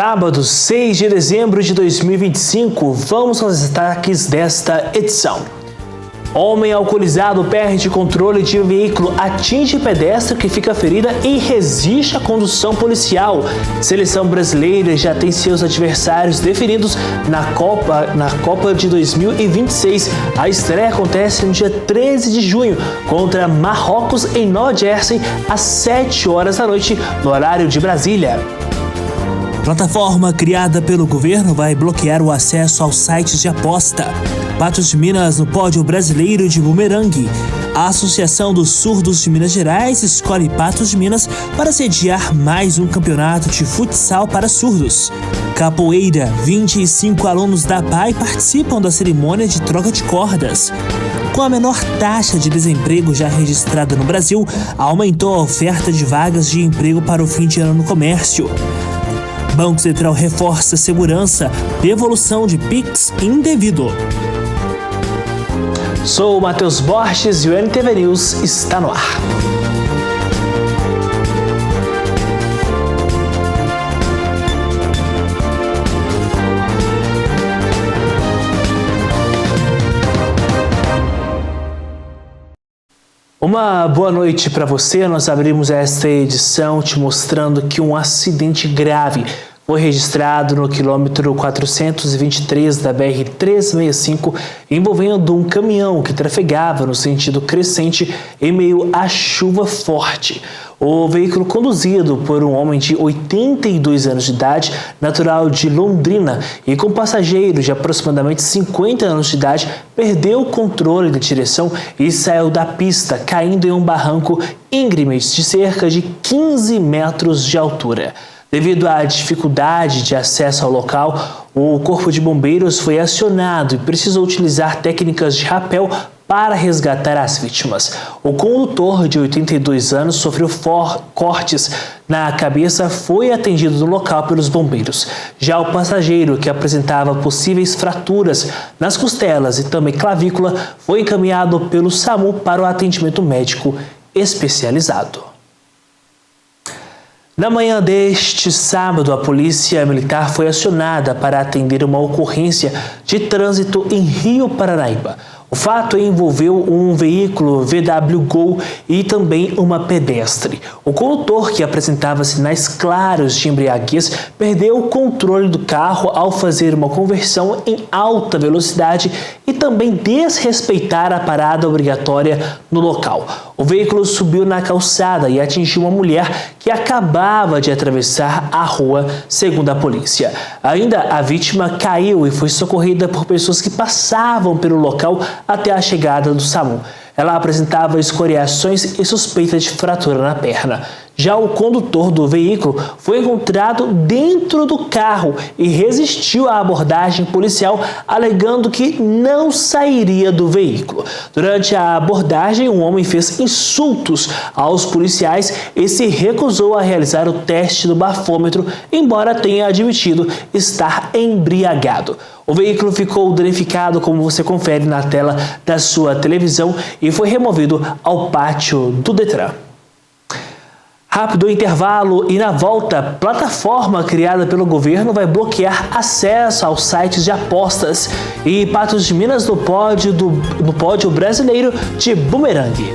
Sábado, 6 de dezembro de 2025, vamos aos destaques desta edição. Homem alcoolizado perde controle de veículo, atinge pedestre que fica ferida e resiste à condução policial. Seleção brasileira já tem seus adversários definidos na Copa de 2026. A estreia acontece no dia 13 de junho contra Marrocos em Nova Jersey, às 7 horas da noite, no horário de Brasília. Plataforma criada pelo governo vai bloquear o acesso aos sites de aposta. Patos de Minas no pódio brasileiro de bumerangue. A Associação dos Surdos de Minas Gerais escolhe Patos de Minas para sediar mais um campeonato de futsal para surdos. Capoeira, 25 alunos da PAI participam da cerimônia de troca de cordas. Com a menor taxa de desemprego já registrada no Brasil, aumentou a oferta de vagas de emprego para o fim de ano no comércio. Banco Central reforça segurança, devolução de PIX indevido. Sou o Matheus Borges e o NTV News está no ar. Uma boa noite para você. Nós abrimos esta edição te mostrando que um acidente grave foi registrado no quilômetro 423 da BR-365, envolvendo um caminhão que trafegava no sentido crescente em meio à chuva forte. O veículo, conduzido por um homem de 82 anos de idade, natural de Londrina e com passageiros de aproximadamente 50 anos de idade, perdeu o controle da direção e saiu da pista, caindo em um barranco íngreme de cerca de 15 metros de altura. Devido à dificuldade de acesso ao local, o Corpo de Bombeiros foi acionado e precisou utilizar técnicas de rapel para resgatar as vítimas. O condutor, de 82 anos, sofreu cortes na cabeça, foi atendido no local pelos bombeiros. Já o passageiro, que apresentava possíveis fraturas nas costelas e também clavícula, foi encaminhado pelo SAMU para o atendimento médico especializado. Na manhã deste sábado, a Polícia Militar foi acionada para atender uma ocorrência de trânsito em Rio Paranaíba. O fato envolveu um veículo VW Gol e também uma pedestre. O condutor, que apresentava sinais claros de embriaguez, perdeu o controle do carro ao fazer uma conversão em alta velocidade e também desrespeitar a parada obrigatória no local. O veículo subiu na calçada e atingiu uma mulher que acabava de atravessar a rua, segundo a polícia. Ainda a vítima caiu e foi socorrida por pessoas que passavam pelo local até a chegada do SAMU. Ela apresentava escoriações e suspeita de fratura na perna. Já o condutor do veículo foi encontrado dentro do carro e resistiu à abordagem policial, alegando que não sairia do veículo. Durante a abordagem, um homem fez insultos aos policiais e se recusou a realizar o teste do bafômetro, embora tenha admitido estar embriagado. O veículo ficou danificado, como você confere na tela da sua televisão, e foi removido ao pátio do Detran. Rápido intervalo e na volta, plataforma criada pelo governo vai bloquear acesso aos sites de apostas. E Patos de Minas no pódio brasileiro de bumerangue.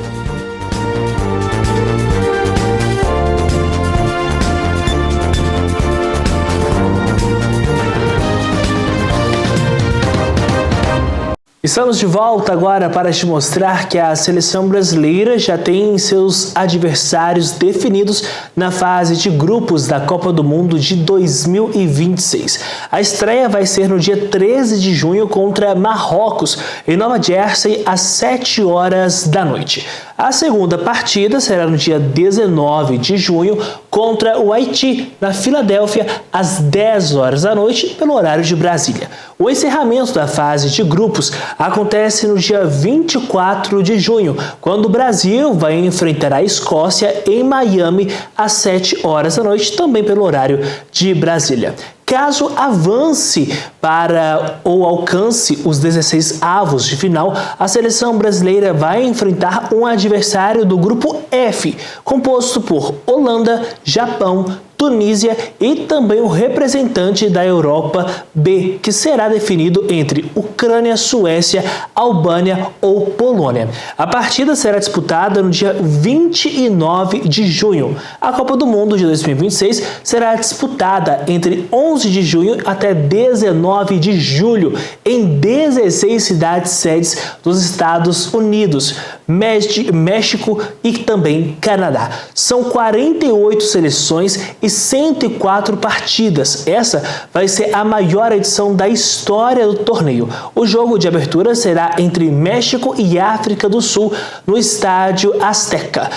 Estamos de volta agora para te mostrar que a seleção brasileira já tem seus adversários definidos na fase de grupos da Copa do Mundo de 2026. A estreia vai ser no dia 13 de junho contra Marrocos, em Nova Jersey, às 7 horas da noite. A segunda partida será no dia 19 de junho contra o Haiti, na Filadélfia, às 10 horas da noite, pelo horário de Brasília. O encerramento da fase de grupos acontece no dia 24 de junho, quando o Brasil vai enfrentar a Escócia em Miami, às 7 horas da noite, também pelo horário de Brasília. Caso avance para ou alcance os 16 avos de final, a seleção brasileira vai enfrentar um adversário do grupo F, composto por Holanda, Japão, Tunísia e também o representante da Europa B, que será definido entre Ucrânia, Suécia, Albânia ou Polônia. A partida será disputada no dia 29 de junho. A Copa do Mundo de 2026 será disputada entre 11 de junho até 19 de julho em 16 cidades sedes dos Estados Unidos, México e também Canadá. São 48 seleções e 104 partidas. Essa vai ser a maior edição da história do torneio. O jogo de abertura será entre México e África do Sul, no estádio Azteca,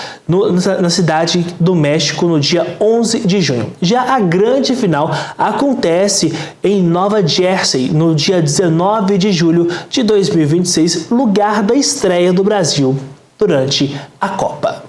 na cidade do México, no dia 11 de junho. Já a grande final acontece em Nova Jersey, no dia 19 de julho de 2026, lugar da estreia do Brasil durante a Copa.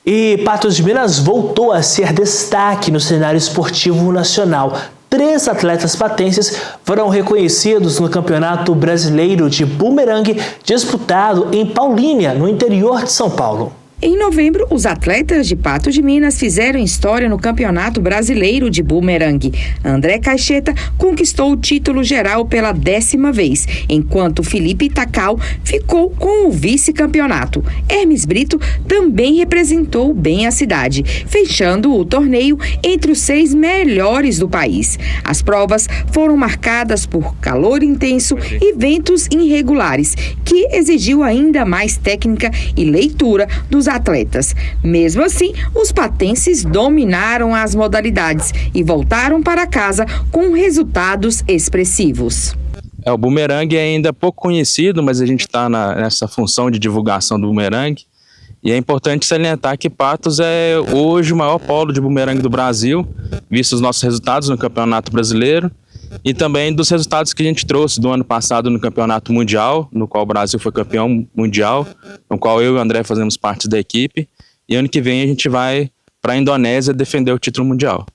E Patos de Minas voltou a ser destaque no cenário esportivo nacional. 3 atletas patenses foram reconhecidos no Campeonato Brasileiro de Bumerangue, disputado em Paulínia, no interior de São Paulo. Em novembro, os atletas de Patos de Minas fizeram história no Campeonato Brasileiro de Bumerangue. André Caixeta conquistou o título geral pela 10ª vez, enquanto Felipe Itacal ficou com o vice-campeonato. Hermes Brito também representou bem a cidade, fechando o torneio entre os 6 melhores do país. As provas foram marcadas por calor intenso e ventos irregulares, que exigiu ainda mais técnica e leitura dos atletas. Mesmo assim, os patenses dominaram as modalidades e voltaram para casa com resultados expressivos. O bumerangue é ainda pouco conhecido, mas a gente está nessa função de divulgação do bumerangue. E é importante salientar que Patos é hoje o maior polo de bumerangue do Brasil, visto os nossos resultados no Campeonato Brasileiro e também dos resultados que a gente trouxe do ano passado no Campeonato Mundial, no qual o Brasil foi campeão mundial, no qual eu e o André fazemos parte da equipe, e ano que vem a gente vai para a Indonésia defender o título mundial.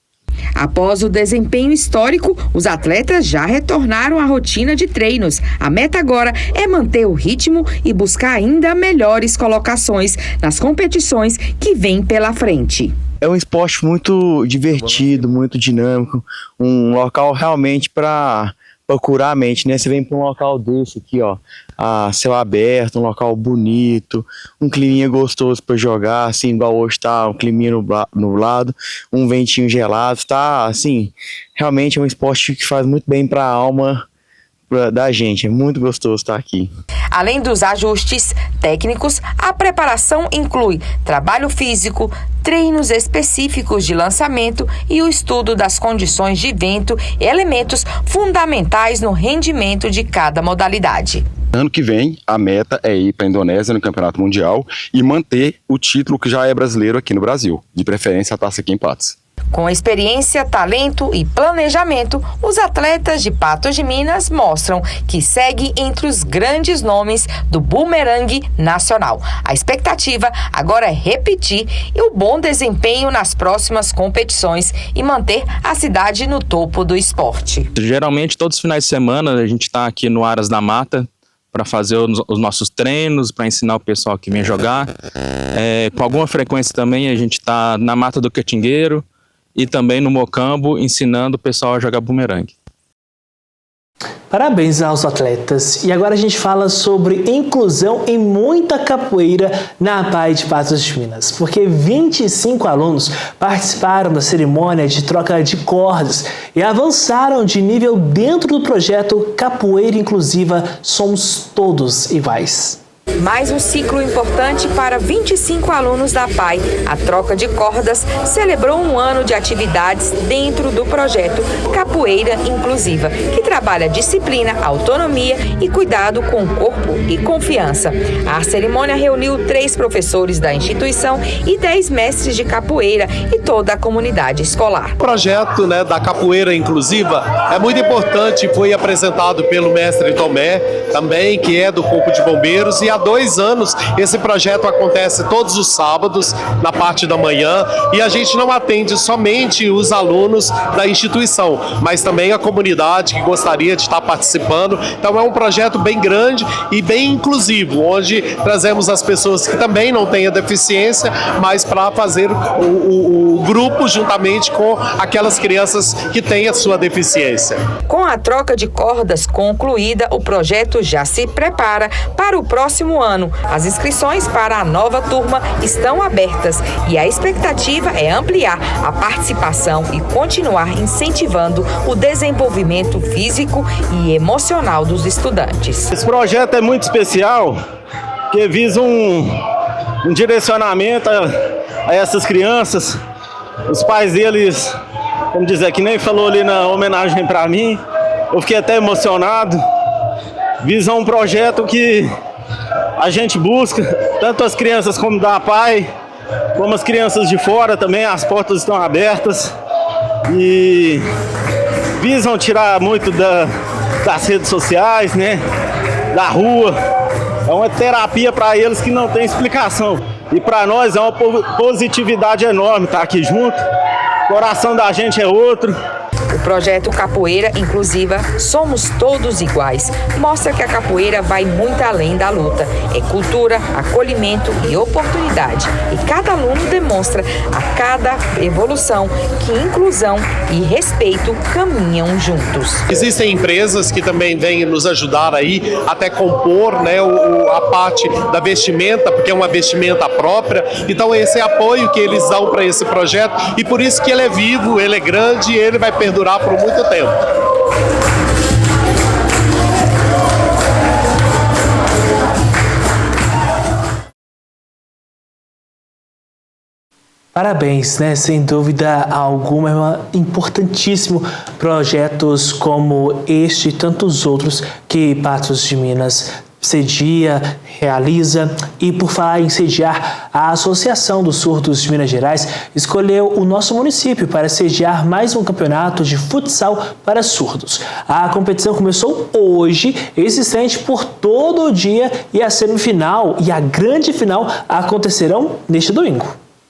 Após o desempenho histórico, os atletas já retornaram à rotina de treinos. A meta agora é manter o ritmo e buscar ainda melhores colocações nas competições que vêm pela frente. É um esporte muito divertido, muito dinâmico, um local realmente para curar a mente, né? Você vem para um local desse aqui, ó, a céu aberto, um local bonito, um climinha gostoso para jogar, assim, igual hoje tá, um climinha nublado, um ventinho gelado, tá, assim, realmente é um esporte que faz muito bem para a alma da gente, é muito gostoso estar aqui. Além dos ajustes técnicos, a preparação inclui trabalho físico, treinos específicos de lançamento e o estudo das condições de vento e elementos fundamentais no rendimento de cada modalidade. Ano que vem, a meta é ir para a Indonésia no Campeonato Mundial e manter o título que já é brasileiro aqui no Brasil, de preferência a taça aqui em Patos. Com experiência, talento e planejamento, os atletas de Patos de Minas mostram que segue entre os grandes nomes do bumerangue nacional. A expectativa agora é repetir o bom desempenho nas próximas competições e manter a cidade no topo do esporte. Geralmente, todos os finais de semana, a gente está aqui no Aras da Mata para fazer os nossos treinos, para ensinar o pessoal que vem jogar. Com alguma frequência também a gente está na Mata do Catingueiro e também no Mocambo, ensinando o pessoal a jogar bumerangue. Parabéns aos atletas. E agora a gente fala sobre inclusão em muita capoeira na APAE de Patos de Minas, porque 25 alunos participaram da cerimônia de troca de cordas e avançaram de nível dentro do projeto Capoeira Inclusiva Somos Todos Iguais. Mais um ciclo importante para 25 alunos da APAE. A troca de cordas celebrou um ano de atividades dentro do projeto Capoeira Inclusiva, que trabalha disciplina, autonomia e cuidado com o corpo e confiança. A cerimônia reuniu 3 professores da instituição e 10 mestres de capoeira e toda a comunidade escolar. O projeto, da Capoeira Inclusiva é muito importante, foi apresentado pelo mestre Tomé, também, que é do Corpo de Bombeiros, e a 2 anos, esse projeto acontece todos os sábados, na parte da manhã, e a gente não atende somente os alunos da instituição, mas também a comunidade que gostaria de estar participando. Então é um projeto bem grande e bem inclusivo, onde trazemos as pessoas que também não têm a deficiência, mas para fazer o grupo juntamente com aquelas crianças que têm a sua deficiência. Com a troca de cordas concluída, o projeto já se prepara para o próximo ano. As inscrições para a nova turma estão abertas e a expectativa é ampliar a participação e continuar incentivando o desenvolvimento físico e emocional dos estudantes. Esse projeto é muito especial, que visa um direcionamento a essas crianças. Os pais deles, como dizer, que nem falou ali na homenagem para mim, eu fiquei até emocionado. Visa um projeto que a gente busca, tanto as crianças como da PAI, como as crianças de fora também, as portas estão abertas e visam tirar muito das redes sociais, né, da rua. É uma terapia para eles que não tem explicação. E para nós é uma positividade enorme estar aqui junto. O coração da gente é outro. O projeto Capoeira Inclusiva Somos Todos Iguais mostra que a capoeira vai muito além da luta. É cultura, acolhimento e oportunidade. E cada aluno demonstra a cada evolução que inclusão e respeito caminham juntos. Existem empresas que também vêm nos ajudar aí até compor, né, a parte da vestimenta, porque é uma vestimenta própria. Então esse é apoio que eles dão para esse projeto e por isso que ele é vivo, ele é grande e ele vai perdurar por muito tempo. Parabéns, né? Sem dúvida alguma, é importantíssimo projetos como este e tantos outros que Patos de Minas cedia, realiza. E por falar em sediar, a Associação dos Surdos de Minas Gerais escolheu o nosso município para sediar mais um campeonato de futsal para surdos. A competição começou hoje, existente por todo o dia, e a semifinal e a grande final acontecerão neste domingo.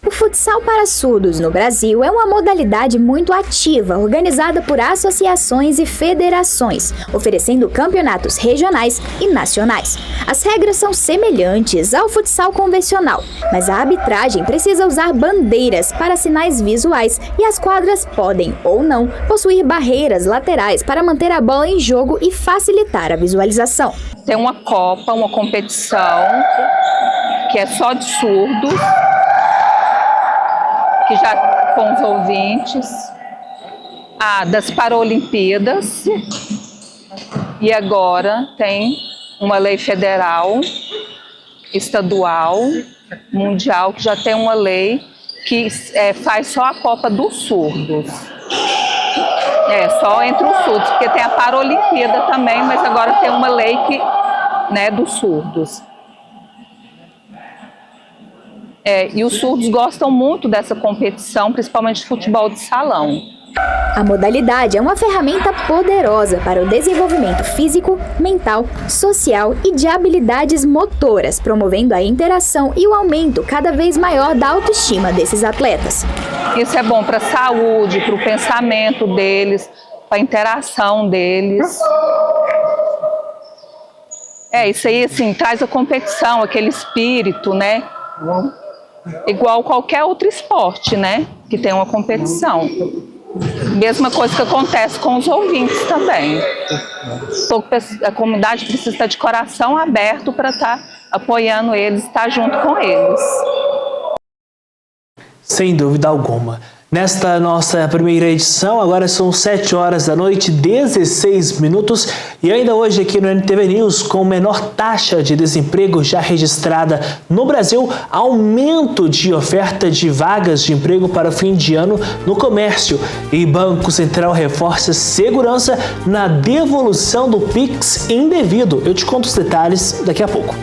O futsal para surdos no Brasil é uma modalidade muito ativa, organizada por associações e federações, oferecendo campeonatos regionais e nacionais. As regras são semelhantes ao futsal convencional, mas a arbitragem precisa usar bandeiras para sinais visuais e as quadras podem, ou não, possuir barreiras laterais para manter a bola em jogo e facilitar a visualização. Tem uma Copa, uma competição que é só de surdos, que já com os ouvintes, das Paralimpíadas, e agora tem uma lei federal, estadual, mundial, que já tem uma lei que faz só a Copa dos Surdos. Só entre os surdos, porque tem a Paralimpíada também, mas agora tem uma lei que, né, dos surdos. E os surdos gostam muito dessa competição, principalmente de futebol de salão. A modalidade é uma ferramenta poderosa para o desenvolvimento físico, mental, social e de habilidades motoras, promovendo a interação e o aumento cada vez maior da autoestima desses atletas. Isso é bom para a saúde, para o pensamento deles, para a interação deles. Isso aí, assim, traz a competição, aquele espírito, né? Igual qualquer outro esporte, né? Que tem uma competição. Mesma coisa que acontece com os ouvintes também. A comunidade precisa estar de coração aberto para estar apoiando eles, estar junto com eles. Sem dúvida alguma. Nesta nossa primeira edição, agora são 7 horas da noite, 16 minutos, e ainda hoje aqui no NTV News, com menor taxa de desemprego já registrada no Brasil, aumento de oferta de vagas de emprego para o fim de ano no comércio, e Banco Central reforça segurança na devolução do Pix indevido. Eu te conto os detalhes daqui a pouco.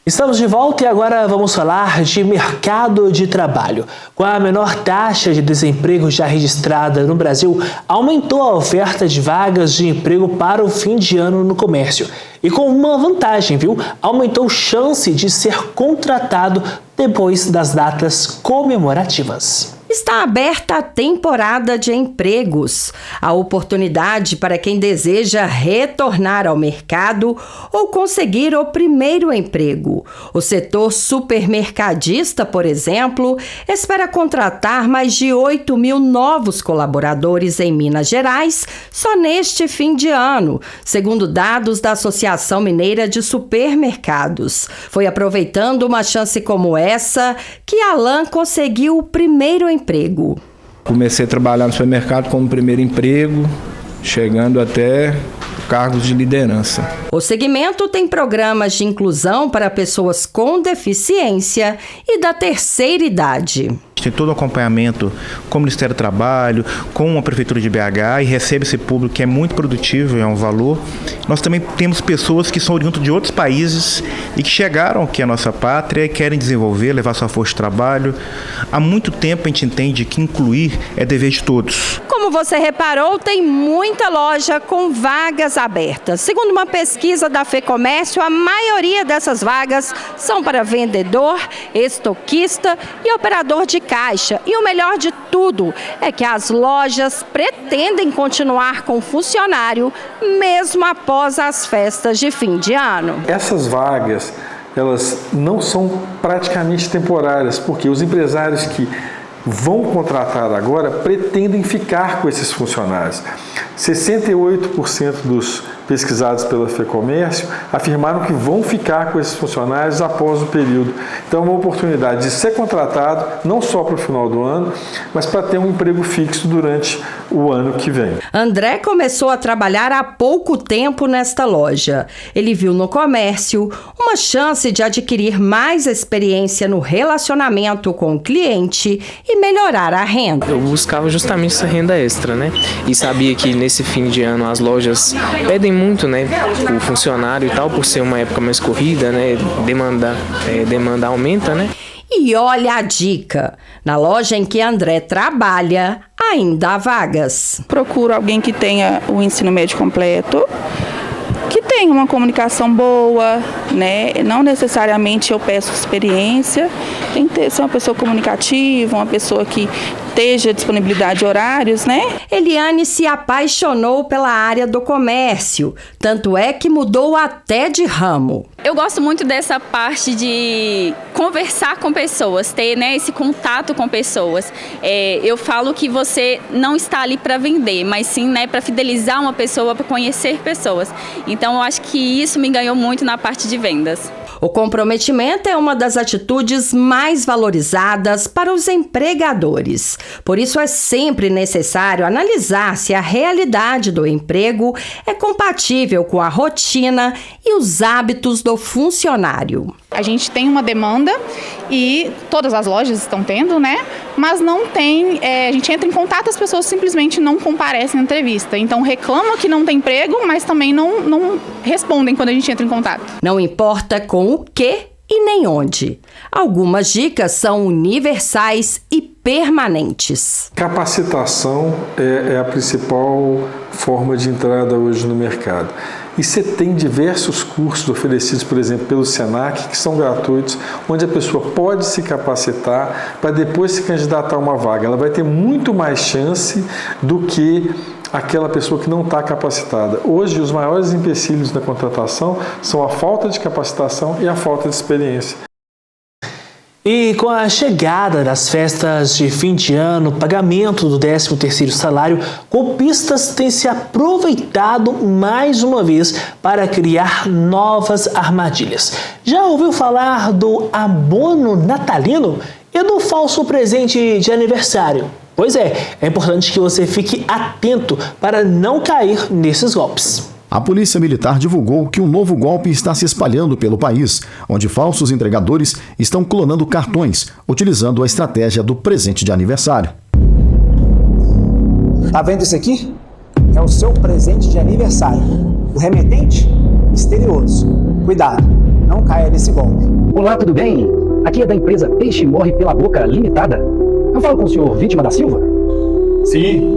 Estamos de volta e agora vamos falar de mercado de trabalho. Com a menor taxa de desemprego já registrada no Brasil, aumentou a oferta de vagas de emprego para o fim de ano no comércio. E com uma vantagem, viu? Aumentou chance de ser contratado depois das datas comemorativas. Está aberta a temporada de empregos, a oportunidade para quem deseja retornar ao mercado ou conseguir o primeiro emprego. O setor supermercadista, por exemplo, espera contratar mais de 8 mil novos colaboradores em Minas Gerais só neste fim de ano, segundo dados da Associação Mineira de Supermercados. Foi aproveitando uma chance como essa que Alan conseguiu o primeiro emprego. Comecei a trabalhar no supermercado como primeiro emprego, chegando até cargos de liderança. O segmento tem programas de inclusão para pessoas com deficiência e da terceira idade. Tem todo o acompanhamento com o Ministério do Trabalho, com a Prefeitura de BH e recebe esse público que é muito produtivo e é um valor. Nós também temos pessoas que são oriundas de outros países e que chegaram aqui à nossa pátria e querem desenvolver, levar sua força de trabalho. Há muito tempo a gente entende que incluir é dever de todos. Como você reparou, tem muita loja com vagas abertas. Segundo uma pesquisa da FEComércio, a maioria dessas vagas são para vendedor, estoquista e operador de caixa. E o melhor de tudo é que as lojas pretendem continuar com funcionário mesmo após as festas de fim de ano. Essas vagas, elas não são praticamente temporárias, porque os empresários que vão contratar agora pretendem ficar com esses funcionários. 68% dos pesquisados pela FEComércio afirmaram que vão ficar com esses funcionários após o período. Então é uma oportunidade de ser contratado não só para o final do ano, mas para ter um emprego fixo durante o ano que vem. André começou a trabalhar há pouco tempo nesta loja. Ele viu no comércio uma chance de adquirir mais experiência no relacionamento com o cliente e melhorar a renda. Eu buscava justamente essa renda extra, né? E sabia que nesse fim de ano as lojas pedem muito, né, o funcionário e tal, por ser uma época mais corrida, né, demanda aumenta, né? E olha a dica, na loja em que André trabalha, ainda há vagas. Procuro alguém que tenha o ensino médio completo, que tenha uma comunicação boa, né? Não necessariamente eu peço experiência, tem que ser uma pessoa comunicativa, uma pessoa que esteja disponibilidade de horários, né? Eliane se apaixonou pela área do comércio, tanto é que mudou até de ramo. Eu gosto muito dessa parte de conversar com pessoas, ter, né, esse contato com pessoas. Eu falo que você não está ali para vender, mas sim, né, para fidelizar uma pessoa, para conhecer pessoas. Então eu acho que isso me ganhou muito na parte de vendas. O comprometimento é uma das atitudes mais valorizadas para os empregadores. Por isso é sempre necessário analisar se a realidade do emprego é compatível com a rotina e os hábitos do funcionário. A gente tem uma demanda e todas as lojas estão tendo, né? Mas não tem, a gente entra em contato, as pessoas simplesmente não comparecem na entrevista. Então reclamam que não tem emprego, mas também não respondem quando a gente entra em contato. Não importa com o que e nem onde. Algumas dicas são universais e permanentes. Capacitação é a principal forma de entrada hoje no mercado. E você tem diversos cursos oferecidos, por exemplo, pelo Senac, que são gratuitos, onde a pessoa pode se capacitar para depois se candidatar a uma vaga. Ela vai ter muito mais chance do que aquela pessoa que não está capacitada. Hoje, os maiores empecilhos na contratação são a falta de capacitação e a falta de experiência. E com a chegada das festas de fim de ano, pagamento do 13º salário, golpistas têm se aproveitado mais uma vez para criar novas armadilhas. Já ouviu falar do abono natalino e do falso presente de aniversário? Pois é importante que você fique atento para não cair nesses golpes. A Polícia Militar divulgou que um novo golpe está se espalhando pelo país, onde falsos entregadores estão clonando cartões, utilizando a estratégia do presente de aniversário. Tá vendo isso aqui? É o seu presente de aniversário. O remetente? Misterioso. Cuidado, não caia nesse golpe. Olá, tudo bem? Aqui é da empresa Peixe Morre Pela Boca Limitada. Eu falo com o senhor Vítima da Silva? Sim.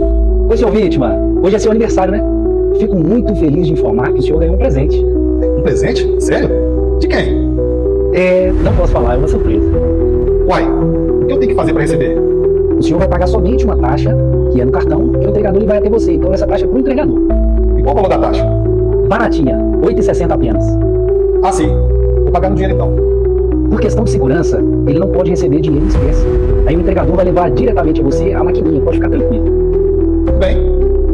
Oi, senhor Vítima. Hoje é seu aniversário, né? Fico muito feliz de informar que o senhor ganhou um presente. Um presente? Sério? De quem? Não posso falar, é uma surpresa. Uai, o que eu tenho que fazer para receber? O senhor vai pagar somente uma taxa, que é no cartão, que o entregador vai até você. Então essa taxa é pro entregador. E qual o valor da taxa? Baratinha, R$ 8,60 apenas. Ah, sim. Vou pagar no dinheiro então. Por questão de segurança, ele não pode receber dinheiro em espécie. Aí o entregador vai levar diretamente a você a maquininha, pode ficar tranquilo. Tudo bem.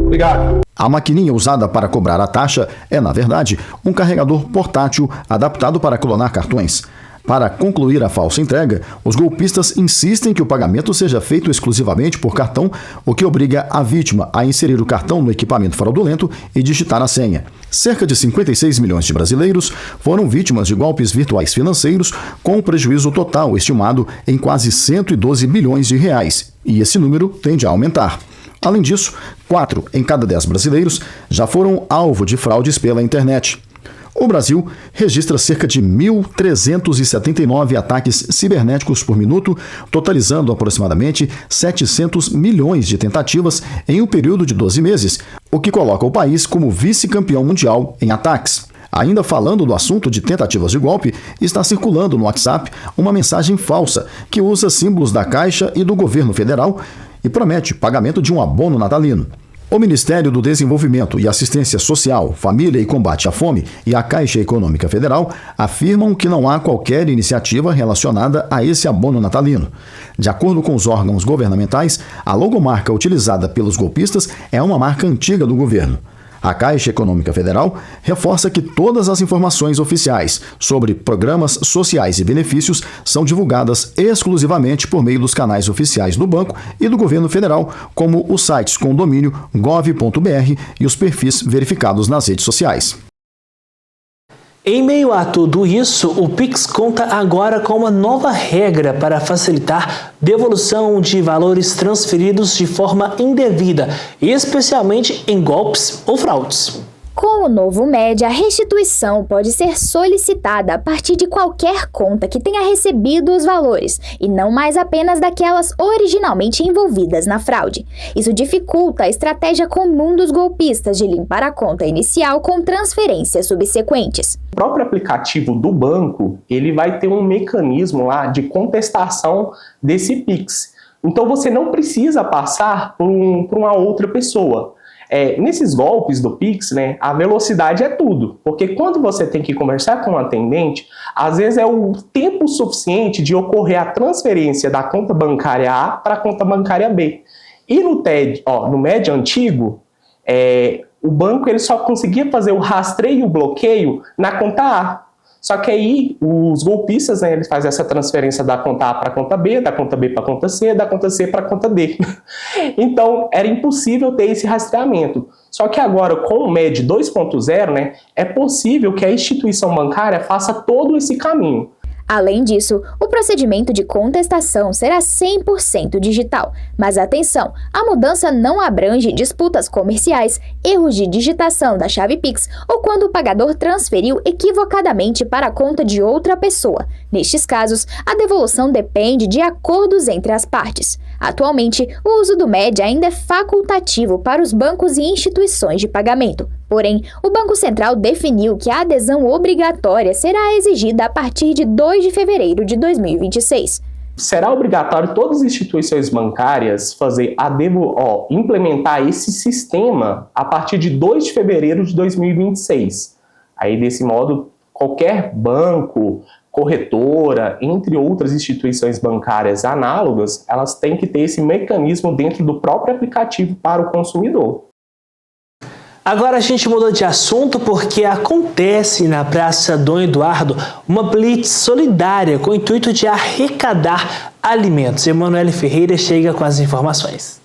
Obrigado. A maquininha usada para cobrar a taxa é, na verdade, um carregador portátil adaptado para clonar cartões. Para concluir a falsa entrega, os golpistas insistem que o pagamento seja feito exclusivamente por cartão, o que obriga a vítima a inserir o cartão no equipamento fraudulento e digitar a senha. Cerca de 56 milhões de brasileiros foram vítimas de golpes virtuais financeiros, com um prejuízo total estimado em quase 112 bilhões de reais, e esse número tende a aumentar. Além disso, 4 em cada 10 brasileiros já foram alvo de fraudes pela internet. O Brasil registra cerca de 1.379 ataques cibernéticos por minuto, totalizando aproximadamente 700 milhões de tentativas em um período de 12 meses, o que coloca o país como vice-campeão mundial em ataques. Ainda falando do assunto de tentativas de golpe, está circulando no WhatsApp uma mensagem falsa que usa símbolos da Caixa e do governo federal e promete pagamento de um abono natalino. O Ministério do Desenvolvimento e Assistência Social, Família e Combate à Fome e a Caixa Econômica Federal afirmam que não há qualquer iniciativa relacionada a esse abono natalino. De acordo com os órgãos governamentais, a logomarca utilizada pelos golpistas é uma marca antiga do governo. A Caixa Econômica Federal reforça que todas as informações oficiais sobre programas sociais e benefícios são divulgadas exclusivamente por meio dos canais oficiais do banco e do governo federal, como os sites com o domínio gov.br e os perfis verificados nas redes sociais. Em meio a tudo isso, o Pix conta agora com uma nova regra para facilitar devolução de valores transferidos de forma indevida, especialmente em golpes ou fraudes. Com o novo MED, a restituição pode ser solicitada a partir de qualquer conta que tenha recebido os valores, e não mais apenas daquelas originalmente envolvidas na fraude. Isso dificulta a estratégia comum dos golpistas de limpar a conta inicial com transferências subsequentes. O próprio aplicativo do banco, ele vai ter um mecanismo lá de contestação desse Pix. Então você não precisa passar por uma outra pessoa. Nesses golpes do Pix, né, a velocidade é tudo, porque quando você tem que conversar com um atendente, às vezes é o tempo suficiente de ocorrer a transferência da conta bancária A para a conta bancária B. E no MED antigo, o banco ele só conseguia fazer o rastreio e o bloqueio na conta A. Só que aí os golpistas, né, eles fazem essa transferência da conta A para a conta B, da conta B para a conta C, da conta C para a conta D. Então era impossível ter esse rastreamento. Só que agora com o MED 2.0, né, é possível que a instituição bancária faça todo esse caminho. Além disso, o procedimento de contestação será 100% digital. Mas atenção, a mudança não abrange disputas comerciais, erros de digitação da chave Pix ou quando o pagador transferiu equivocadamente para a conta de outra pessoa. Nestes casos, a devolução depende de acordos entre as partes. Atualmente, o uso do MED ainda é facultativo para os bancos e instituições de pagamento. Porém, o Banco Central definiu que a adesão obrigatória será exigida a partir de 2 de fevereiro de 2026. Será obrigatório todas as instituições bancárias implementar esse sistema a partir de 2 de fevereiro de 2026. Aí, desse modo, qualquer banco, corretora, entre outras instituições bancárias análogas, elas têm que ter esse mecanismo dentro do próprio aplicativo para o consumidor. Agora a gente mudou de assunto porque acontece na Praça Dom Eduardo uma blitz solidária com o intuito de arrecadar alimentos. Emanuele Ferreira chega com as informações.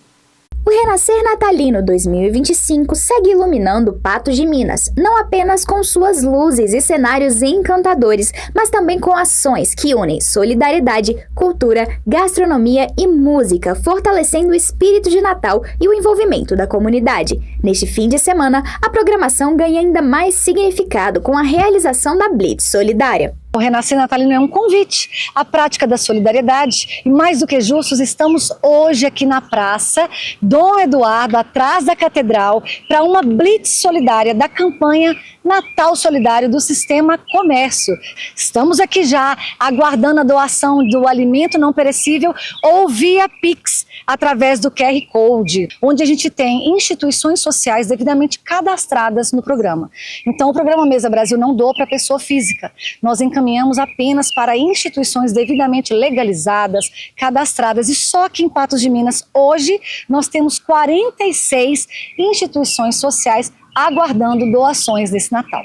O Renascer Natalino 2025 segue iluminando Patos de Minas, não apenas com suas luzes e cenários encantadores, mas também com ações que unem solidariedade, cultura, gastronomia e música, fortalecendo o espírito de Natal e o envolvimento da comunidade. Neste fim de semana, a programação ganha ainda mais significado com a realização da Blitz Solidária. O Renascer Natalino é um convite à prática da solidariedade e, mais do que justos, estamos hoje aqui na Praça Dom Eduardo, atrás da Catedral, para uma blitz solidária da campanha Natal Solidário do Sistema Comércio. Estamos aqui já aguardando a doação do alimento não perecível ou via Pix, através do QR Code, onde a gente tem instituições sociais devidamente cadastradas no programa. Então, o programa Mesa Brasil não doa para pessoa física. Nós encaminhamos apenas para instituições devidamente legalizadas, cadastradas. E só aqui em Patos de Minas, hoje, nós temos 46 instituições sociais aguardando doações desse Natal.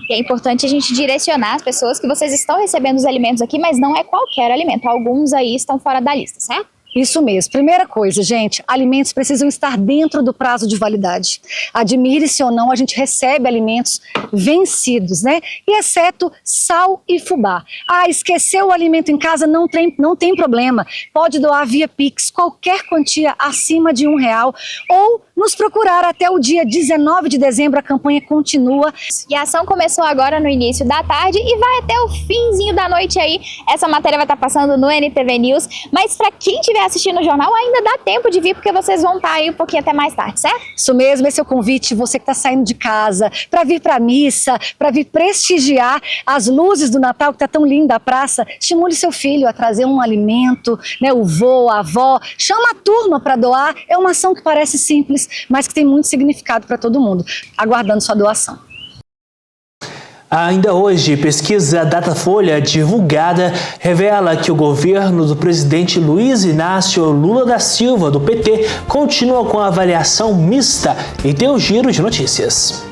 E é importante a gente direcionar as pessoas que vocês estão recebendo os alimentos aqui, mas não é qualquer alimento. Alguns aí estão fora da lista, certo? Isso mesmo. Primeira coisa, gente, alimentos precisam estar dentro do prazo de validade. Admire-se ou não, a gente recebe alimentos vencidos, né? E exceto sal e fubá. Ah, esqueceu o alimento em casa, não tem problema. Pode doar via Pix, qualquer quantia acima de R$1 ou nos procurar até o dia 19 de dezembro, a campanha continua. E a ação começou agora no início da tarde e vai até o finzinho da noite aí. Essa matéria vai estar passando no NTV News, mas para quem estiver assistindo o jornal, ainda dá tempo de vir, porque vocês vão estar aí um pouquinho até mais tarde, certo? Isso mesmo, esse é o convite, você que está saindo de casa, para vir para a missa, para vir prestigiar as luzes do Natal, que está tão linda a praça. Estimule seu filho a trazer um alimento, né, o vô, a avó, chama a turma para doar. É uma ação que parece simples, mas que tem muito significado para todo mundo, aguardando sua doação. Ainda hoje, pesquisa Datafolha divulgada revela que o governo do presidente Luiz Inácio Lula da Silva, do PT, continua com a avaliação mista e tem o giro de notícias.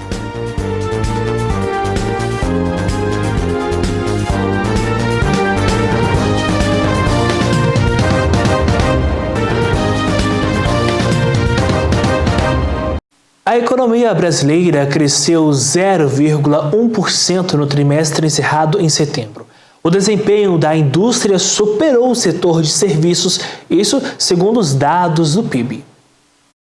A economia brasileira cresceu 0,1% no trimestre encerrado em setembro. O desempenho da indústria superou o setor de serviços, isso segundo os dados do PIB.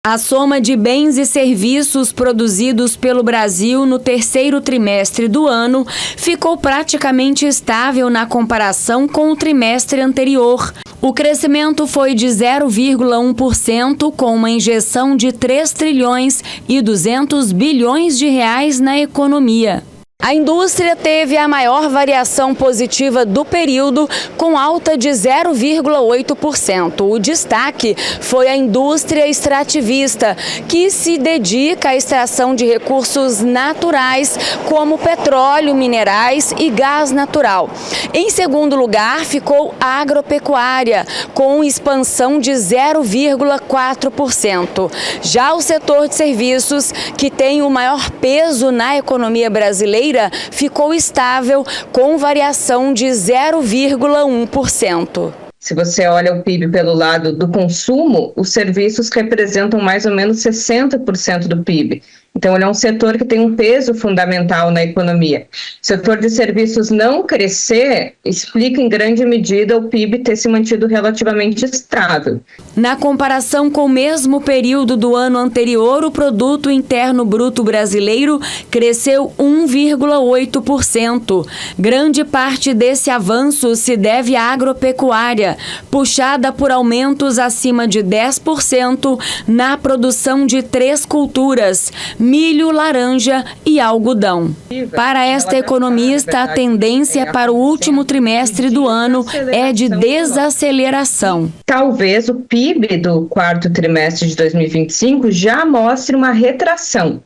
A soma de bens e serviços produzidos pelo Brasil no terceiro trimestre do ano ficou praticamente estável na comparação com o trimestre anterior. O crescimento foi de 0,1%, com uma injeção de 3 trilhões e 200 bilhões de reais na economia. A indústria teve a maior variação positiva do período, com alta de 0,8%. O destaque foi a indústria extrativista, que se dedica à extração de recursos naturais, como petróleo, minerais e gás natural. Em segundo lugar, ficou a agropecuária, com expansão de 0,4%. Já o setor de serviços, que tem o maior peso na economia brasileira, ficou estável, com variação de 0,1%. Se você olha o PIB pelo lado do consumo, os serviços representam mais ou menos 60% do PIB. Então, ele é um setor que tem um peso fundamental na economia. O setor de serviços não crescer explica em grande medida o PIB ter se mantido relativamente estável. Na comparação com o mesmo período do ano anterior, o Produto Interno Bruto brasileiro cresceu 1,8%. Grande parte desse avanço se deve à agropecuária, puxada por aumentos acima de 10% na produção de 3 culturas: milho, laranja e algodão. Para esta economista, a tendência para o último trimestre do ano é de desaceleração. Talvez o PIB do quarto trimestre de 2025 já mostre uma retração.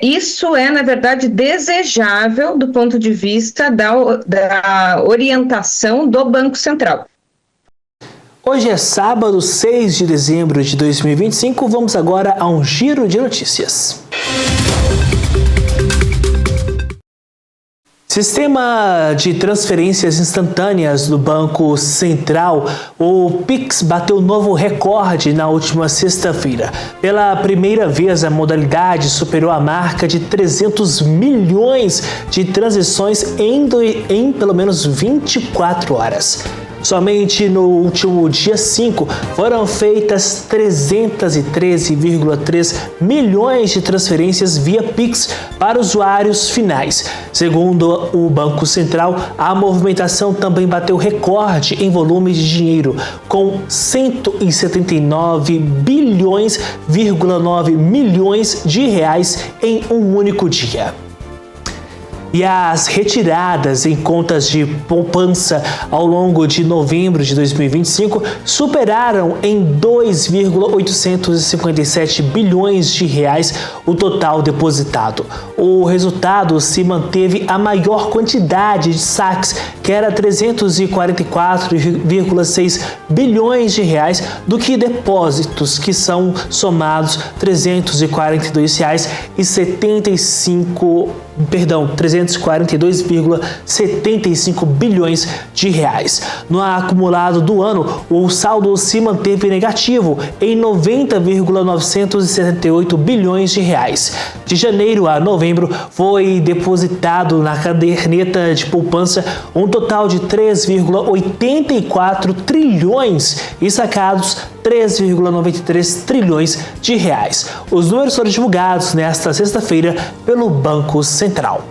Isso é, na verdade, desejável do ponto de vista da orientação do Banco Central. Hoje é sábado, 6 de dezembro de 2025. Vamos agora a um giro de notícias. Sistema de transferências instantâneas do Banco Central, o Pix, bateu novo recorde na última sexta-feira. Pela primeira vez, a modalidade superou a marca de 300 milhões de transações em pelo menos 24 horas. Somente no último dia 5 foram feitas 313,3 milhões de transferências via Pix para usuários finais. Segundo o Banco Central, a movimentação também bateu recorde em volume de dinheiro, com 179,9 bilhões de reais em um único dia. E as retiradas em contas de poupança ao longo de novembro de 2025 superaram em 2,857 bilhões de reais o total depositado. O resultado se manteve a maior quantidade de saques, que era 344,6 bilhões de reais, do que depósitos, que são somados R$ 342,75 bilhões de reais. No acumulado do ano, o saldo se manteve negativo em 90,978 bilhões de reais. De janeiro a novembro, foi depositado na caderneta de poupança um total de 3,84 trilhões e sacados 3,93 trilhões de reais. Os números foram divulgados nesta sexta-feira pelo Banco Central.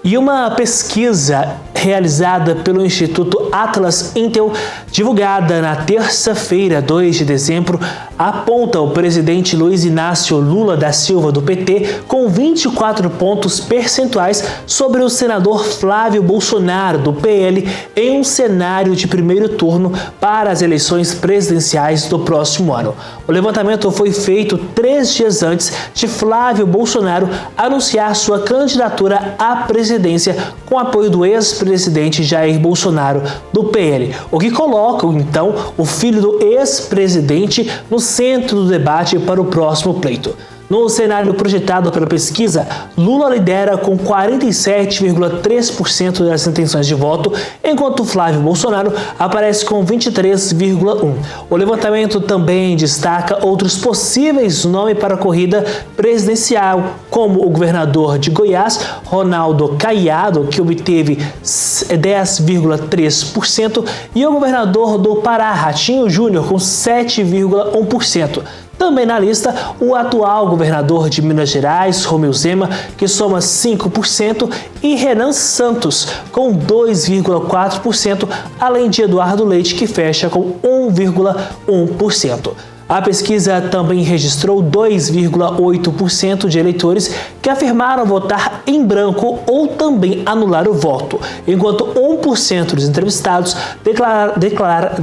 E uma pesquisa realizada pelo Instituto Atlas Intel, divulgada na terça-feira, 2 de dezembro, aponta o presidente Luiz Inácio Lula da Silva, do PT, com 24 pontos percentuais sobre o senador Flávio Bolsonaro, do PL, em um cenário de primeiro turno para as eleições presidenciais do próximo ano. O levantamento foi feito 3 dias antes de Flávio Bolsonaro anunciar sua candidatura à presidência com apoio do ex-presidente Jair Bolsonaro, do PL, o que coloca, então, o filho do ex-presidente no centro do debate para o próximo pleito. No cenário projetado pela pesquisa, Lula lidera com 47,3% das intenções de voto, enquanto Flávio Bolsonaro aparece com 23,1%. O levantamento também destaca outros possíveis nomes para a corrida presidencial, como o governador de Goiás, Ronaldo Caiado, que obteve 10,3%, e o governador do Pará, Ratinho Júnior, com 7,1%. Também na lista, o atual governador de Minas Gerais, Romeu Zema, que soma 5%, e Renan Santos, com 2,4%, além de Eduardo Leite, que fecha com 1,1%. A pesquisa também registrou 2,8% de eleitores que afirmaram votar em branco ou também anular o voto, enquanto 1% dos entrevistados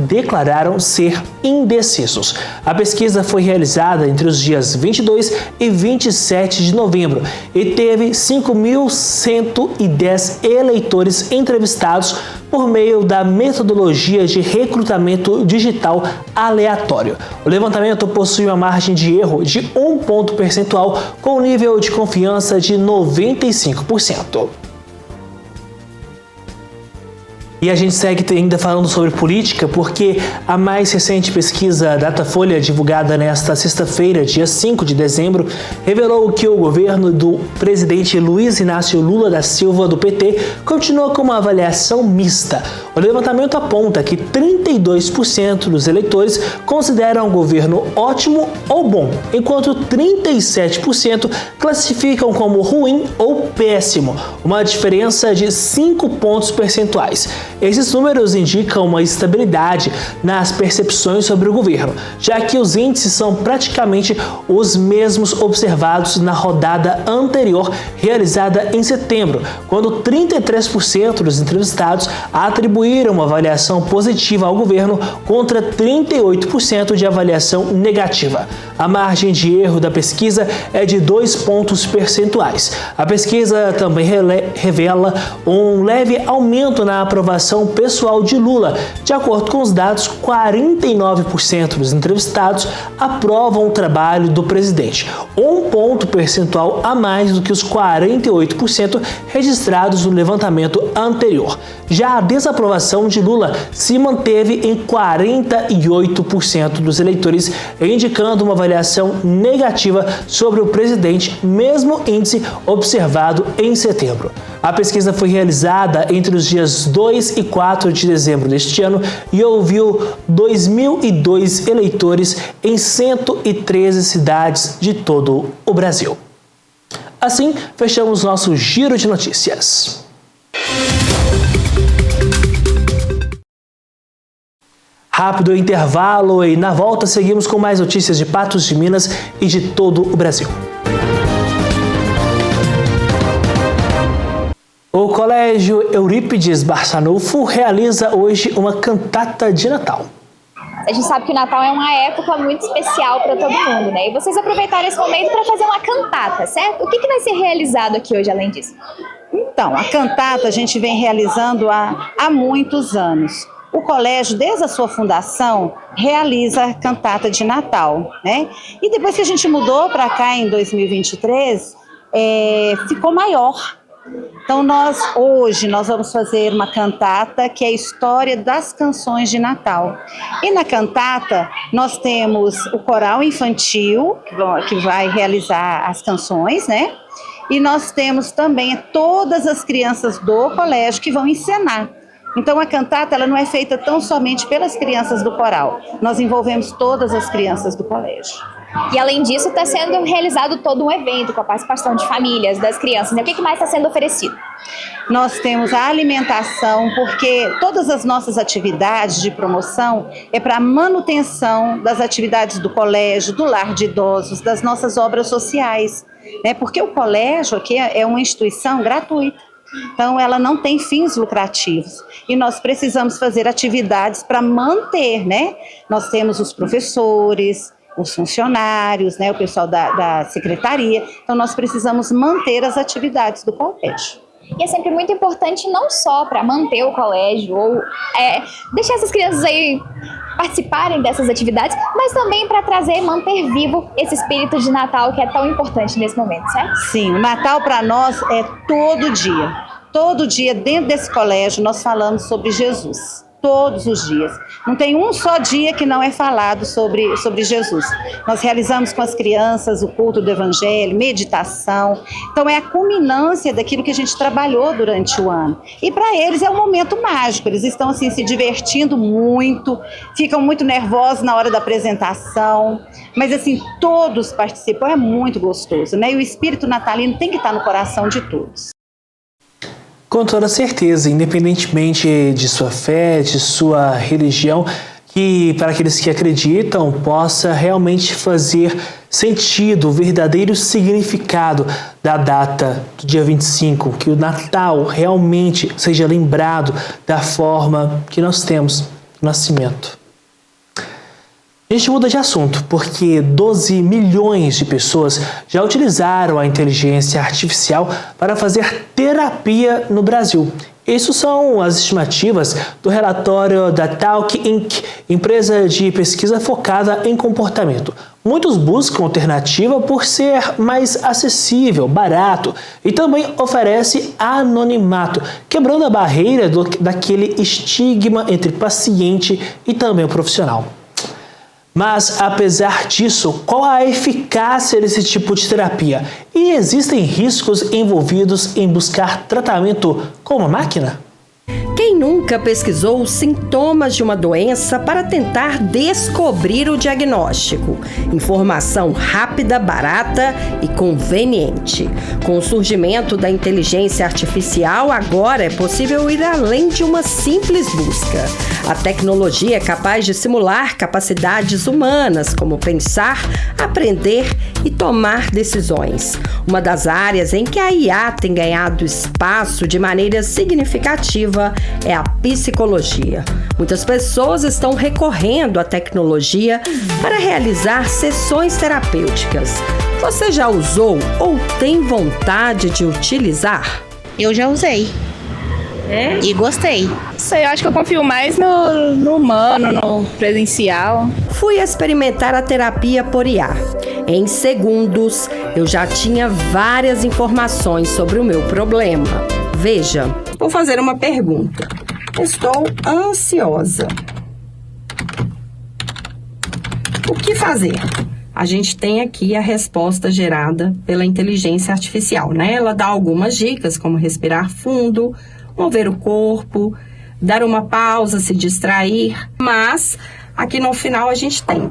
declararam ser indecisos. A pesquisa foi realizada entre os dias 22 e 27 de novembro e teve 5.110 eleitores entrevistados por meio da metodologia de recrutamento digital aleatório. O levantamento possui uma margem de erro de 1 ponto percentual com nível de confiança de 95%. E a gente segue ainda falando sobre política, porque a mais recente pesquisa Datafolha, divulgada nesta sexta-feira, dia 5 de dezembro, revelou que o governo do presidente Luiz Inácio Lula da Silva, do PT, continua com uma avaliação mista. O levantamento aponta que 32% dos eleitores consideram o governo ótimo ou bom, enquanto 37% classificam como ruim ou péssimo, uma diferença de 5 pontos percentuais. Esses números indicam uma estabilidade nas percepções sobre o governo, já que os índices são praticamente os mesmos observados na rodada anterior, realizada em setembro, quando 33% dos entrevistados atribuíram uma avaliação positiva ao governo contra 38% de avaliação negativa. A margem de erro da pesquisa é de 2 pontos percentuais. A pesquisa também revela um leve aumento na aprovação pessoal de Lula. De acordo com os dados, 49% dos entrevistados aprovam o trabalho do presidente, 1 ponto percentual a mais do que os 48% registrados no levantamento anterior. Já a desaprovação de Lula se manteve em 48% dos eleitores, indicando uma avaliação negativa sobre o presidente, mesmo índice observado em setembro. A pesquisa foi realizada entre os dias 2 e 4 de dezembro deste ano e ouviu 2.002 eleitores em 113 cidades de todo o Brasil. Assim, fechamos nosso giro de notícias. Rápido intervalo e na volta seguimos com mais notícias de Patos de Minas e de todo o Brasil. O Colégio Eurípides Barçanufo realiza hoje uma cantata de Natal. A gente sabe que o Natal é uma época muito especial para todo mundo, né? E vocês aproveitaram esse momento para fazer uma cantata, certo? O que vai ser realizado aqui hoje, além disso? Então, a cantata a gente vem realizando há muitos anos. O colégio, desde a sua fundação, realiza a cantata de Natal, né? E depois que a gente mudou para cá em 2023, ficou maior. Então, hoje nós vamos fazer uma cantata que é a história das canções de Natal. E na cantata nós temos o coral infantil, que vai realizar as canções, né? E nós temos também todas as crianças do colégio que vão encenar. Então, a cantata ela não é feita tão somente pelas crianças do coral. Nós envolvemos todas as crianças do colégio. E além disso, está sendo realizado todo um evento com a participação de famílias, das crianças. O que mais está sendo oferecido? Nós temos a alimentação, porque todas as nossas atividades de promoção é para a manutenção das atividades do colégio, do lar de idosos, das nossas obras sociais, né? Porque o colégio aqui é uma instituição gratuita. Então, ela não tem fins lucrativos e nós precisamos fazer atividades para manter, né? Nós temos os professores, os funcionários, né? O pessoal da secretaria. Então, nós precisamos manter as atividades do colégio. E é sempre muito importante não só para manter o colégio ou deixar essas crianças aí participarem dessas atividades, mas também para trazer e manter vivo esse espírito de Natal que é tão importante nesse momento, certo? Sim, o Natal para nós é todo dia. Todo dia dentro desse colégio nós falamos sobre Jesus. Todos os dias. Não tem um só dia que não é falado sobre Jesus. Nós realizamos com as crianças o culto do evangelho, meditação. Então é a culminância daquilo que a gente trabalhou durante o ano. E para eles é um momento mágico. Eles estão assim se divertindo muito, ficam muito nervosos na hora da apresentação. Mas assim, todos participam, é muito gostoso, né? E o espírito natalino tem que estar no coração de todos. Com toda certeza, independentemente de sua fé, de sua religião, que para aqueles que acreditam possa realmente fazer sentido, o verdadeiro significado da data do dia 25, que o Natal realmente seja lembrado da forma que nós temos no nascimento. A gente muda de assunto, porque 12 milhões de pessoas já utilizaram a inteligência artificial para fazer terapia no Brasil. Essas são as estimativas do relatório da Talk Inc., empresa de pesquisa focada em comportamento. Muitos buscam alternativa por ser mais acessível, barato e também oferece anonimato, quebrando a barreira daquele estigma entre paciente e também o profissional. Mas, apesar disso, qual a eficácia desse tipo de terapia? E existem riscos envolvidos em buscar tratamento com uma máquina? Quem nunca pesquisou os sintomas de uma doença para tentar descobrir o diagnóstico? Informação rápida, barata e conveniente. Com o surgimento da inteligência artificial, agora é possível ir além de uma simples busca. A tecnologia é capaz de simular capacidades humanas, como pensar, aprender e tomar decisões. Uma das áreas em que a IA tem ganhado espaço de maneira significativa é a psicologia. Muitas pessoas estão recorrendo à tecnologia para realizar sessões terapêuticas. Você já usou ou tem vontade de utilizar? Eu já usei. E gostei. Eu acho que eu confio mais no humano, no presencial. Fui experimentar a terapia por IA. Em segundos, eu já tinha várias informações sobre o meu problema. Veja, vou fazer uma pergunta. Estou ansiosa. O que fazer? a gente tem aqui a resposta gerada pela inteligência artificial, né? Ela dá algumas dicas, como respirar fundo, mover o corpo, dar uma pausa, se distrair, mas aqui no final a gente tem.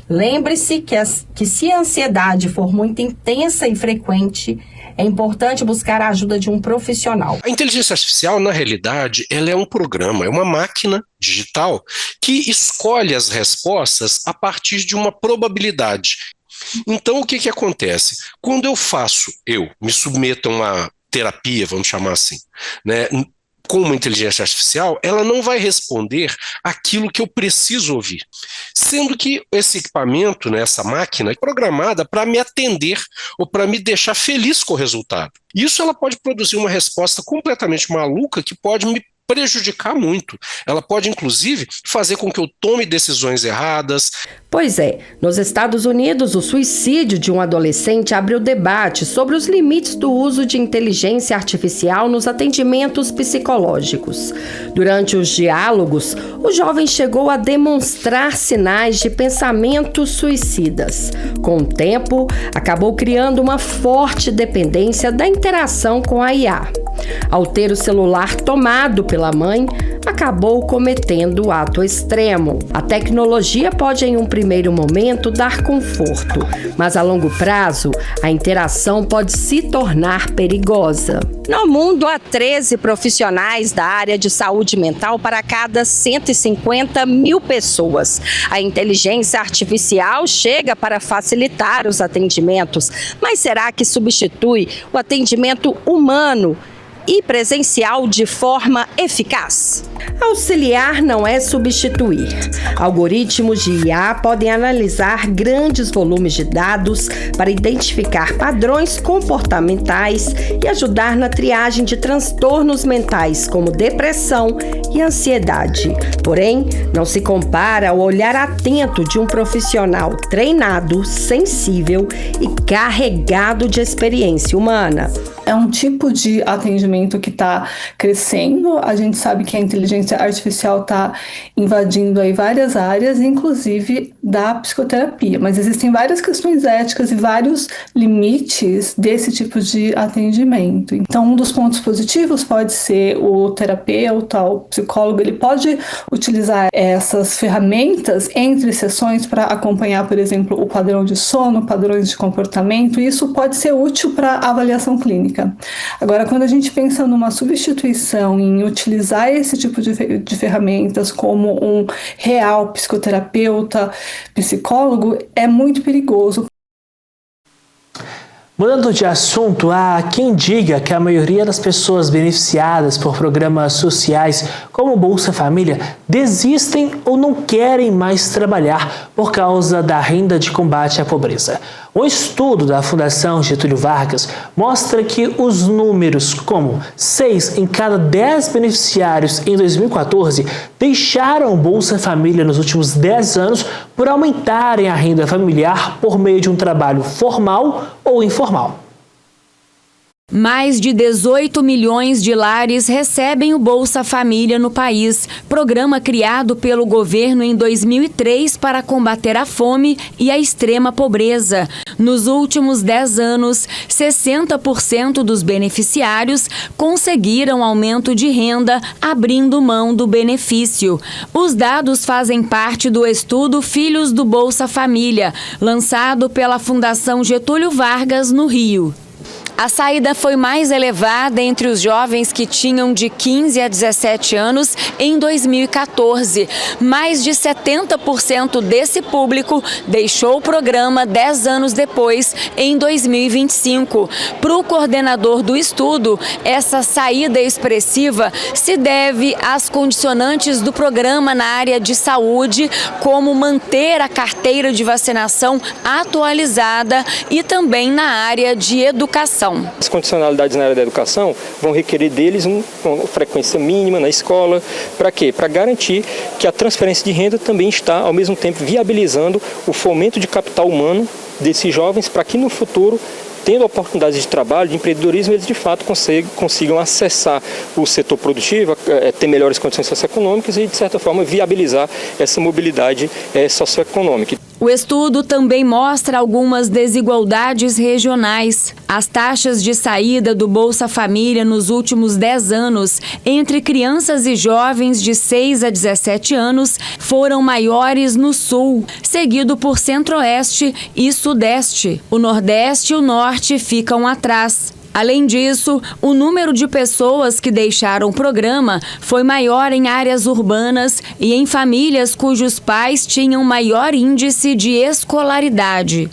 Lembre-se que se a ansiedade for muito intensa e frequente, é importante buscar a ajuda de um profissional. A inteligência artificial, na realidade, ela é um programa, é uma máquina digital que escolhe as respostas a partir de uma probabilidade. Então, o que acontece? Quando eu me submeto a uma terapia, vamos chamar assim, né, com uma inteligência artificial, ela não vai responder aquilo que eu preciso ouvir. Sendo que esse equipamento, né, essa máquina, é programada para me atender ou para me deixar feliz com o resultado. Isso ela pode produzir uma resposta completamente maluca que pode me prejudicar muito. Ela pode, inclusive, fazer com que eu tome decisões erradas. Pois é, nos Estados Unidos, o suicídio de um adolescente abriu debate sobre os limites do uso de inteligência artificial nos atendimentos psicológicos. Durante os diálogos, o jovem chegou a demonstrar sinais de pensamentos suicidas. Com o tempo, acabou criando uma forte dependência da interação com a IA. Ao ter o celular tomado pela mãe, acabou cometendo o ato extremo. A tecnologia pode, em um primeiro momento, dar conforto, mas a longo prazo, a interação pode se tornar perigosa. No mundo, há 13 profissionais da área de saúde mental para cada 150 mil pessoas. A inteligência artificial chega para facilitar os atendimentos, mas será que substitui o atendimento humano e presencial de forma eficaz? Auxiliar não é substituir. Algoritmos de IA podem analisar grandes volumes de dados para identificar padrões comportamentais e ajudar na triagem de transtornos mentais como depressão e ansiedade. Porém, não se compara ao olhar atento de um profissional treinado, sensível e carregado de experiência humana. É um tipo de atendimento que está crescendo. A gente sabe que a inteligência artificial está invadindo aí várias áreas, inclusive da psicoterapia. Mas existem várias questões éticas e vários limites desse tipo de atendimento. Então, um dos pontos positivos pode ser o terapeuta, o psicólogo, ele pode utilizar essas ferramentas entre sessões para acompanhar, por exemplo, o padrão de sono, padrões de comportamento, e isso pode ser útil para avaliação clínica. Agora, quando a gente pensa numa substituição, em utilizar esse tipo de ferramentas como um real psicoterapeuta, psicólogo, é muito perigoso. Mudando de assunto, há quem diga que a maioria das pessoas beneficiadas por programas sociais como Bolsa Família desistem ou não querem mais trabalhar por causa da renda de combate à pobreza. Um estudo da Fundação Getúlio Vargas mostra que os números como 6 em cada 10 beneficiários em 2014 deixaram Bolsa Família nos últimos 10 anos por aumentarem a renda familiar por meio de um trabalho formal ou informal. Mais de 18 milhões de lares recebem o Bolsa Família no país, programa criado pelo governo em 2003 para combater a fome e a extrema pobreza. Nos últimos 10 anos, 60% dos beneficiários conseguiram aumento de renda abrindo mão do benefício. Os dados fazem parte do estudo Filhos do Bolsa Família, lançado pela Fundação Getúlio Vargas, no Rio. A saída foi mais elevada entre os jovens que tinham de 15 a 17 anos em 2014. Mais de 70% desse público deixou o programa 10 anos depois, em 2025. Para o coordenador do estudo, essa saída expressiva se deve às condicionantes do programa na área de saúde, como manter a carteira de vacinação atualizada e também na área de educação. As condicionalidades na área da educação vão requerer deles uma frequência mínima na escola. Para quê? Para garantir que a transferência de renda também está, ao mesmo tempo, viabilizando o fomento de capital humano desses jovens para que no futuro, tendo oportunidades de trabalho, de empreendedorismo, eles de fato consigam acessar o setor produtivo, ter melhores condições socioeconômicas e, de certa forma, viabilizar essa mobilidade socioeconômica. O estudo também mostra algumas desigualdades regionais. As taxas de saída do Bolsa Família nos últimos 10 anos entre crianças e jovens de 6 a 17 anos foram maiores no Sul, seguido por Centro-Oeste e Sudeste. O Nordeste e o Norte ficam atrás. Além disso, o número de pessoas que deixaram o programa foi maior em áreas urbanas e em famílias cujos pais tinham maior índice de escolaridade.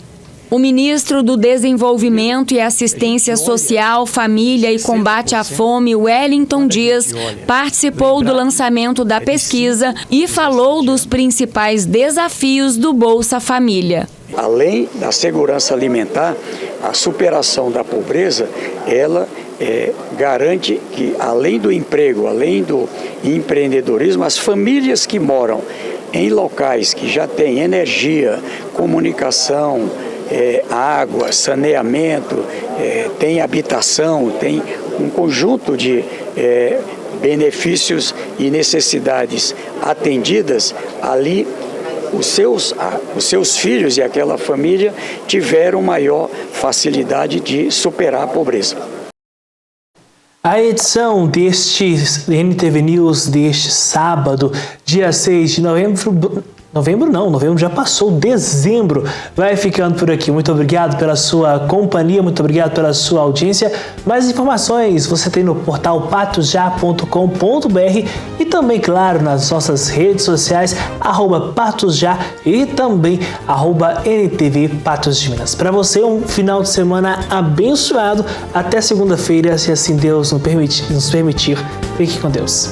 O ministro do Desenvolvimento e Assistência Social, Família e Combate à Fome, Wellington Dias, participou do lançamento da pesquisa e falou dos principais desafios do Bolsa Família. Além da segurança alimentar, a superação da pobreza, ela garante que, além do emprego, além do empreendedorismo, as famílias que moram em locais que já têm energia, comunicação, água, saneamento, tem habitação, tem um conjunto de benefícios e necessidades atendidas, ali os seus filhos e aquela família tiveram maior facilidade de superar a pobreza. A edição deste NTV News deste sábado, dia 6 de novembro... Novembro já passou, dezembro vai ficando por aqui. Muito obrigado pela sua companhia, muito obrigado pela sua audiência. Mais informações você tem no portal patosjá.com.br e também, claro, nas nossas redes sociais, @patosjá e também @NTV Patos de Minas. Para você, um final de semana abençoado. Até segunda-feira, se assim Deus nos permitir. Fique com Deus.